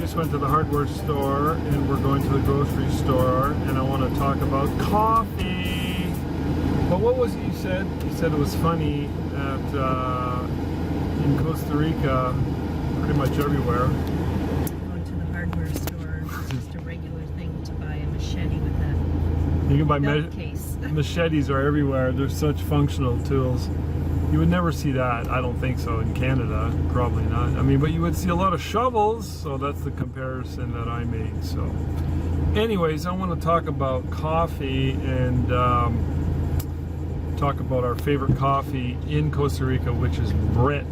just went to the hardware store and we're going to the grocery store, and I want to talk about coffee. But what was it you said? You said it was funny that in Costa Rica, pretty much everywhere. Going to the hardware store, it's just a regular thing to buy a machete with a You can buy case. machetes are everywhere. They're such functional tools. You would never see that, I don't think so, in Canada. Probably not. I mean, but you would see a lot of shovels, so that's the comparison that I made. So anyways, I want to talk about coffee and talk about our favorite coffee in Costa Rica, which is Brit.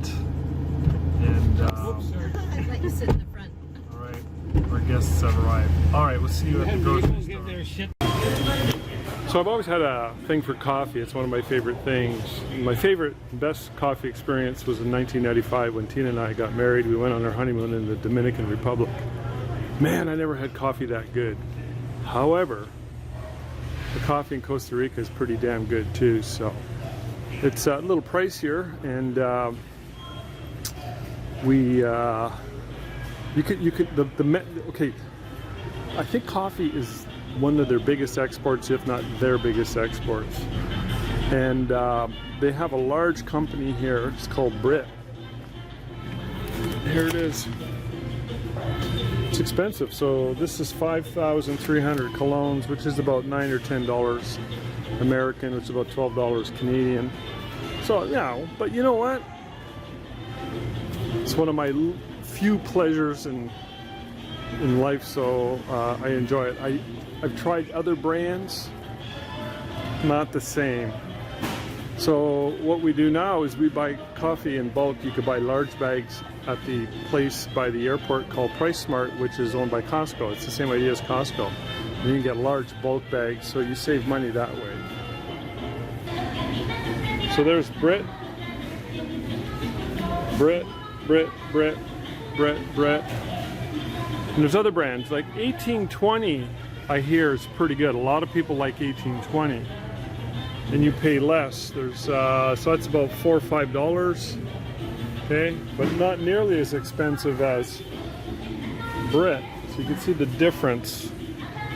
And I thought you sit in the front. all right, our guests have arrived. All right, we'll see you at the grocery store. So I've always had a thing for coffee. It's one of my favorite things. My favorite, best coffee experience was in 1995 when Tina and I got married. We went on our honeymoon in the Dominican Republic. Man, I never had coffee that good. However, the coffee in Costa Rica is pretty damn good too. So it's a little pricier, and okay. I think coffee is one of their biggest exports, if not their biggest exports. And they have a large company here. It's called Brit. Here it is. It's expensive. So this is 5,300 colones, which is about $9 or $10 American, which is about $12 Canadian. So yeah, but you know what? It's one of my few pleasures in life, so I enjoy it. I've tried other brands, not the same. So what we do now is we buy coffee in bulk. You could buy large bags at the place by the airport called Price Smart, which is owned by Costco. It's the same idea as Costco. And you can get large bulk bags, so you save money that way. So there's Brit. And there's other brands like 1820. I hear is pretty good. A lot of people like 1820, and you pay less. There's so that's about $4 or $5, okay, but not nearly as expensive as Brit. So you can see the difference.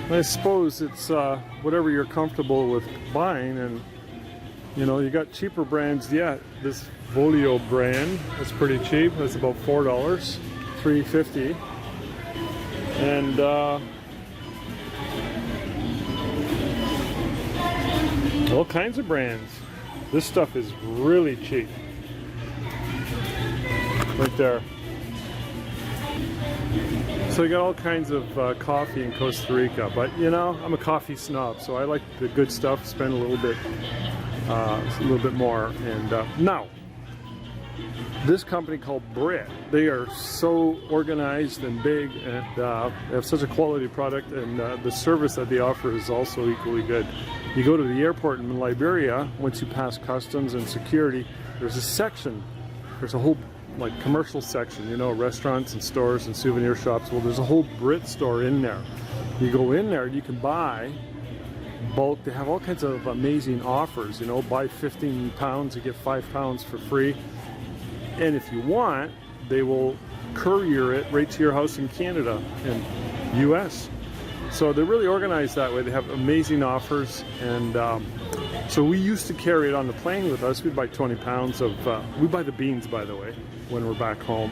And I suppose it's whatever you're comfortable with buying, and you know, you got cheaper brands yet. This Volio brand is pretty cheap. That's about $4, $3.50, and all kinds of brands. This stuff is really cheap. Right there. So you got all kinds of coffee in Costa Rica, but you know, I'm a coffee snob, so I like the good stuff, spend a little bit more. And now, this company called Brit, they are so organized and big, and they have such a quality product, and the service that they offer is also equally good. You go to the airport in Liberia, once you pass customs and security, there's a section, there's a whole like commercial section, you know, restaurants and stores and souvenir shops. Well, there's a whole Brit store in there. You go in there and you can buy bulk. They have all kinds of amazing offers, you know, buy 15 pounds, you get 5 pounds for free. And if you want, they will courier it right to your house in Canada and US. So they're really organized that way. They have amazing offers, and so we used to carry it on the plane with us. We'd buy 20 pounds of, we buy the beans, by the way, when we're back home.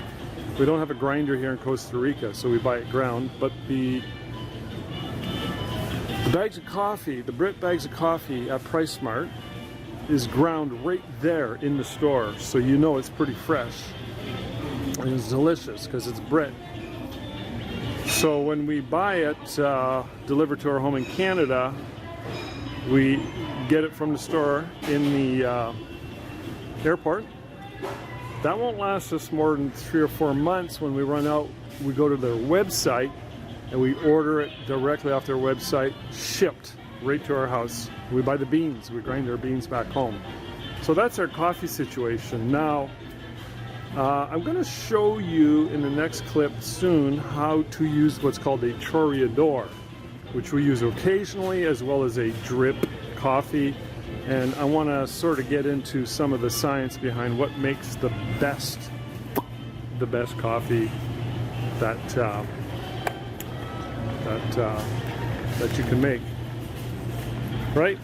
We don't have a grinder here in Costa Rica, so we buy it ground, but the bags of coffee, the Brit bags of coffee at Price Smart is ground right there in the store, so you know it's pretty fresh and it's delicious because it's Brit. So when we buy it delivered to our home in Canada, we get it from the store in the airport. That won't last us more than 3 or 4 months. When we run out, we go to their website and we order it directly off their website, shipped right to our house. We buy the beans, we grind our beans back home. So that's our coffee situation. Now, I'm going to show you in the next clip soon how to use what's called a chorreador, which we use occasionally, as well as a drip coffee. And I want to sort of get into some of the science behind what makes the best coffee that that you can make. Right?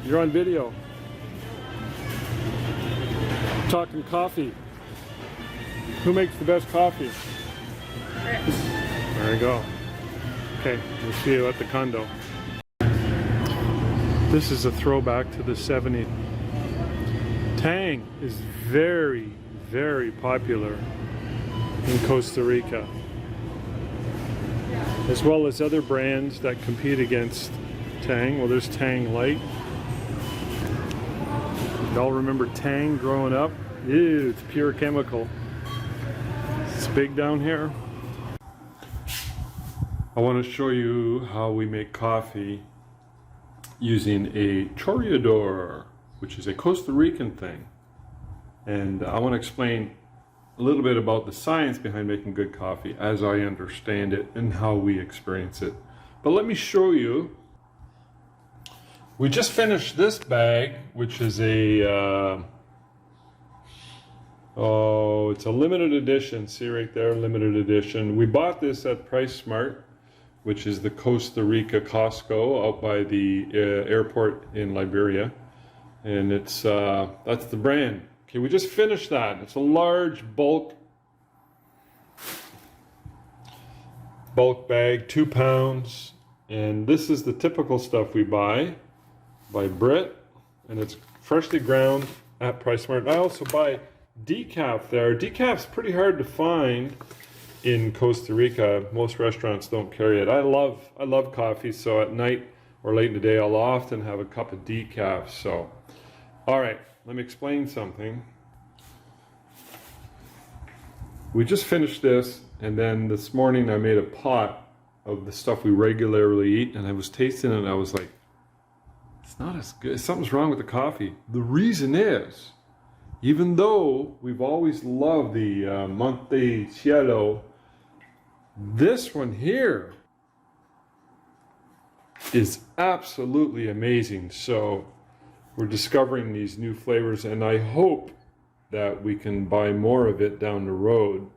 You're on video. Talking coffee. Who makes the best coffee? There you go. Okay, we'll see you at the condo. This is a throwback to the 70s. Tang is very, very popular in Costa Rica, as well as other brands that compete against Tang. Well, there's Tang Light. Y'all remember Tang growing up? Ew, it's pure chemical. It's big down here. I want to show you how we make coffee using a chorreador, which is a Costa Rican thing. And I want to explain a little bit about the science behind making good coffee as I understand it and how we experience it. But let me show you. We just finished this bag, which is a it's a limited edition. See right there, limited edition. We bought this at Price Smart, which is the Costa Rica Costco out by the airport in Liberia, and it's that's the brand. Okay, we just finished that. It's a large bulk bag, 2 pounds, and this is the typical stuff we buy by Brit, and it's freshly ground at Price Smart. I also buy decaf there. Decaf's pretty hard to find in Costa Rica. Most restaurants don't carry it. I love coffee, so at night or late in the day I'll often have a cup of decaf. So, all right, let me explain something. We just finished this, and then this morning I made a pot of the stuff we regularly eat, and I was tasting it and I was like, it's not as good. Something's wrong with the coffee. The reason is, even though we've always loved the Monte Cielo, this one here is absolutely amazing. So we're discovering these new flavors, and I hope that we can buy more of it down the road.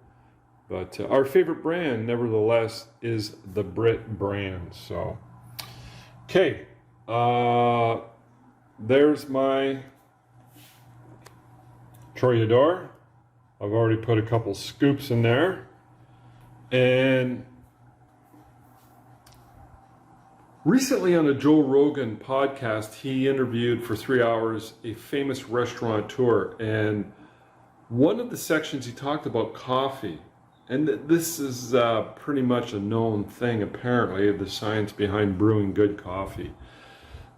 But our favorite brand, nevertheless, is the Brit brand. So, okay, there's my chorreador. I've already put a couple scoops in there. And recently on a Joe Rogan podcast, he interviewed for 3 hours a famous restaurateur, and one of the sections he talked about coffee. And this is pretty much a known thing, apparently, the science behind brewing good coffee.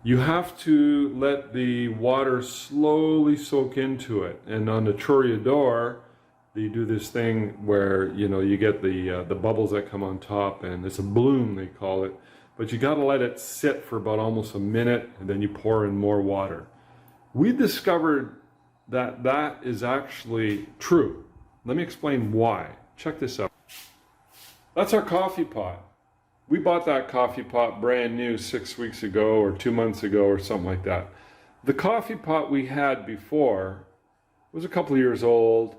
You have to let the water slowly soak into it. And on the chorreador, they do this thing where, you know, you get the bubbles that come on top, and it's a bloom, they call it. But you got to let it sit for about almost a minute, and then you pour in more water. We discovered that that is actually true. Let me explain why. Check this out. That's our coffee pot. We bought that coffee pot brand new 6 weeks ago or 2 months ago or something like that. The coffee pot we had before was a couple of years old,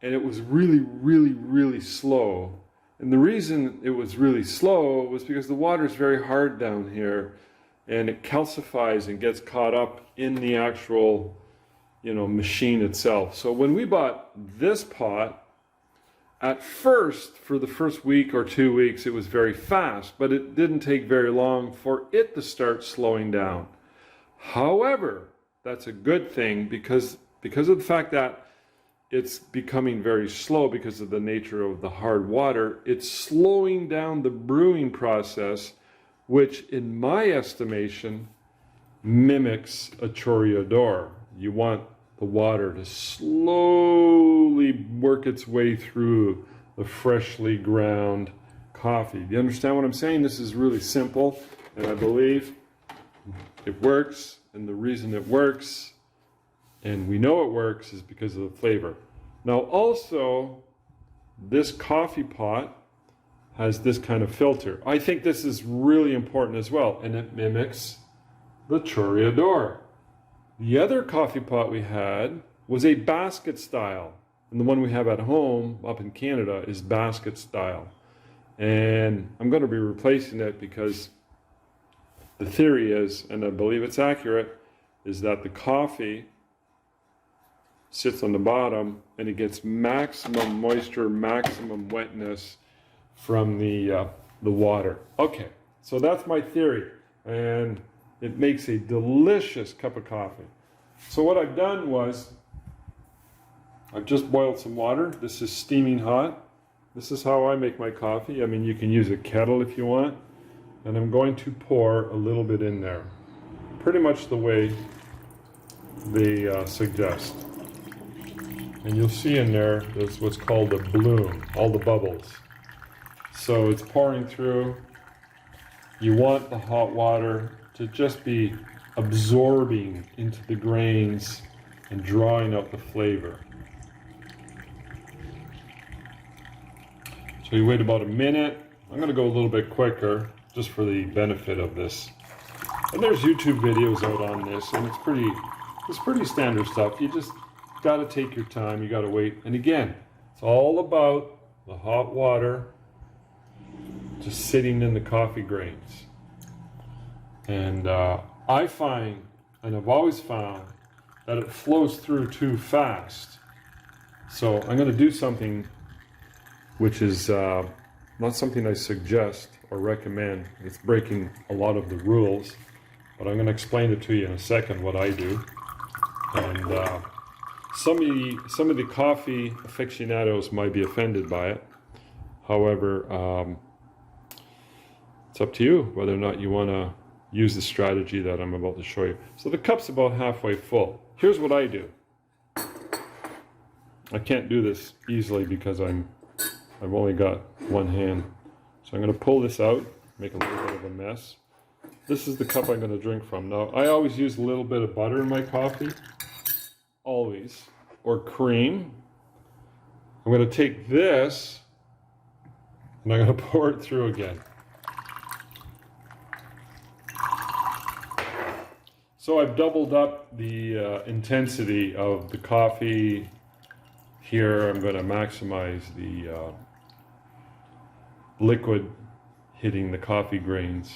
and it was really, really, really slow. And the reason it was really slow was because the water is very hard down here, and it calcifies and gets caught up in the actual, you know, machine itself. So when we bought this pot, at first, for the first week or 2 weeks, it was very fast, but it didn't take very long for it to start slowing down. However, that's a good thing because of the fact that it's becoming very slow because of the nature of the hard water. It's slowing down the brewing process, which in my estimation mimics a chorreador. You want the water to slowly work its way through the freshly ground coffee. Do you understand what I'm saying? This is really simple, and I believe it works, and the reason it works, and we know it works, is because of the flavor. Now also, this coffee pot has this kind of filter. I think this is really important as well, and it mimics the chorreador. The other coffee pot we had was a basket style, and the one we have at home up in Canada is basket style. And I'm going to be replacing it because the theory is, and I believe it's accurate, is that the coffee sits on the bottom and it gets maximum moisture, maximum wetness from the water. Okay, so that's my theory, and it makes a delicious cup of coffee. So what I've done was I've just boiled some water. This is steaming hot. This is how I make my coffee. I mean, you can use a kettle if you want. And I'm going to pour a little bit in there. Pretty much the way they suggest. And you'll see in there's what's called a bloom, all the bubbles. So it's pouring through. You want the hot water to just be absorbing into the grains and drawing out the flavor. So you wait about a minute. I'm going to go a little bit quicker just for the benefit of this. And there's YouTube videos out on this, and it's pretty standard stuff. You just got to take your time. You got to wait. And again, it's all about the hot water just sitting in the coffee grains. And I find, and I've always found, that it flows through too fast. So I'm going to do something which is not something I suggest or recommend. It's breaking a lot of the rules, but I'm going to explain it to you in a second what I do. And some of the coffee aficionados might be offended by it. However, it's up to you whether or not you want to use the strategy that I'm about to show you. So the cup's about halfway full. Here's what I do. I can't do this easily because I've only got one hand. So I'm going to pull this out, make a little bit of a mess. This is the cup I'm going to drink from. Now, I always use a little bit of butter in my coffee. Always. Or cream. I'm going to take this and I'm going to pour it through again. So I've doubled up the intensity of the coffee. Here I'm going to maximize the liquid hitting the coffee grains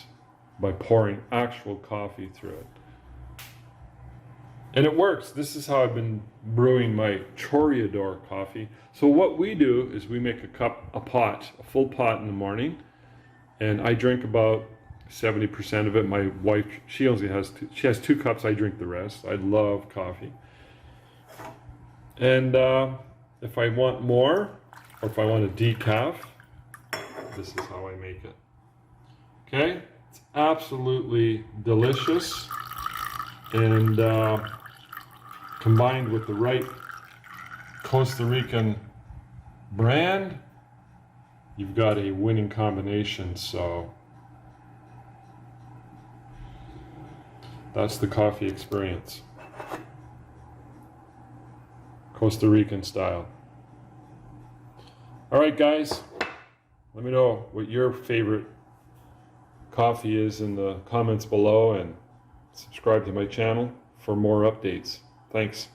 by pouring actual coffee through it. And it works. This is how I've been brewing my Choreador coffee. So what we do is we make a full pot in the morning, and I drink about 70% of it. My wife, she has 2 cups. I drink the rest. I love coffee. And if I want more, or if I want a decaf, this is how I make it. Okay? It's absolutely delicious, and combined with the right Costa Rican brand, you've got a winning combination. So that's the coffee experience. Costa Rican style. All right, guys, let me know what your favorite coffee is in the comments below, and subscribe to my channel for more updates. Thanks.